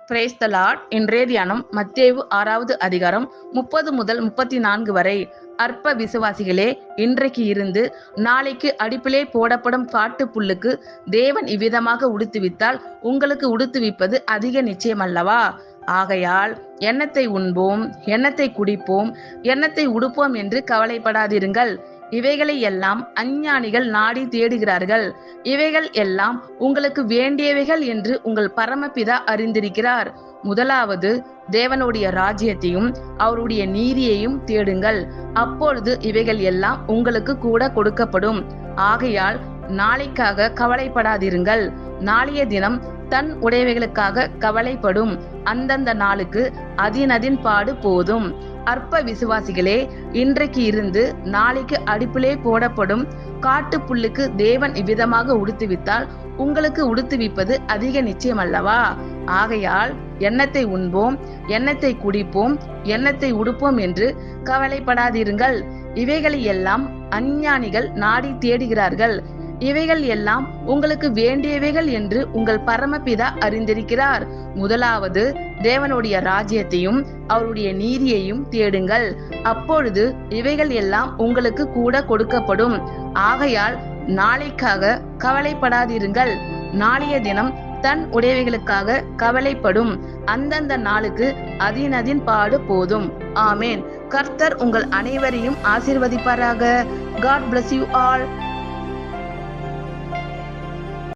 Praise the Lord. இன்றைய தியானம் மத்தேயு 6வது அதிகாரம் 30 முதல் 34 வரை. அற்ப விசுவாசிகளே, இன்றைக்கு இருந்து நாளைக்கு அடுப்பிலே போடப்படும் காட்டு புல்லுக்கு தேவன் இவ்விதமாக உடுத்துவித்தால் உங்களுக்கு உடுத்துவிப்பது அதிக நிச்சயமல்லவா? ஆகையால் எண்ணத்தை உண்போம், எண்ணத்தை குடிப்போம், எண்ணத்தை உடுப்போம் என்று கவலைப்படாதிருங்கள். இவைகளை எல்லாம் அஞ்ஞானிகள் நாடி தேடுகிறார்கள். இவைகள் எல்லாம் உங்களுக்கு வேண்டியவைகள் என்று உங்கள் பரமபிதா அறிந்திருக்கிறார். முதலாவது தேவனுடைய ராஜ்யத்தையும் அவருடைய நீதியையும் தேடுங்கள், அப்பொழுது இவைகள் எல்லாம் உங்களுக்கு கூட கொடுக்கப்படும். ஆகையால் நாளைக்காக கவலைப்படாதிருங்கள். நாளைய தினம் தன் உடையவைகளுக்காக கவலைப்படும். அந்தந்த நாளுக்கு அதினதின் பாடு போதும். அற்ப விசுவாசிகளே, இன்றைக்கு இருந்து நாளைக்கு அடுப்பிலே போடப்படும் காட்டு புல்லுக்கு தேவன் இவ்விதமாக உடுத்துவித்தால் உங்களுக்கு உடுத்துவிப்பது அதிக நிச்சயமல்லவா? ஆகையால் எண்ணத்தை உண்போம், எண்ணத்தை குடிப்போம், எண்ணத்தை உடுப்போம் என்று கவலைப்படாதிருங்கள். இவைகளை எல்லாம் அஞ்ஞானிகள் நாடி தேடுகிறார்கள். இவைகள் எல்லாம் உங்களுக்கு வேண்டியவைகள் என்று உங்கள் பரமபிதா அறிந்திருக்கிறார். முதலாவது தேவனுடைய ராஜ்யத்தையும் அவருடைய நீதியையும் தேடுங்கள், அப்பொழுது இவைகள் எல்லாம் உங்களுக்கு கூட கொடுக்கப்படும். ஆகையால் நாளைக்காக கவலைப்படாதிருங்கள். நாளைய தினம் தன் உடையவைகளுக்காக கவலைப்படும். அந்தந்த நாளுக்கு அதினதின் பாடு போதும். ஆமேன். கர்த்தர் உங்கள் அனைவரையும் ஆசீர்வதிப்பாராக. God bless you all.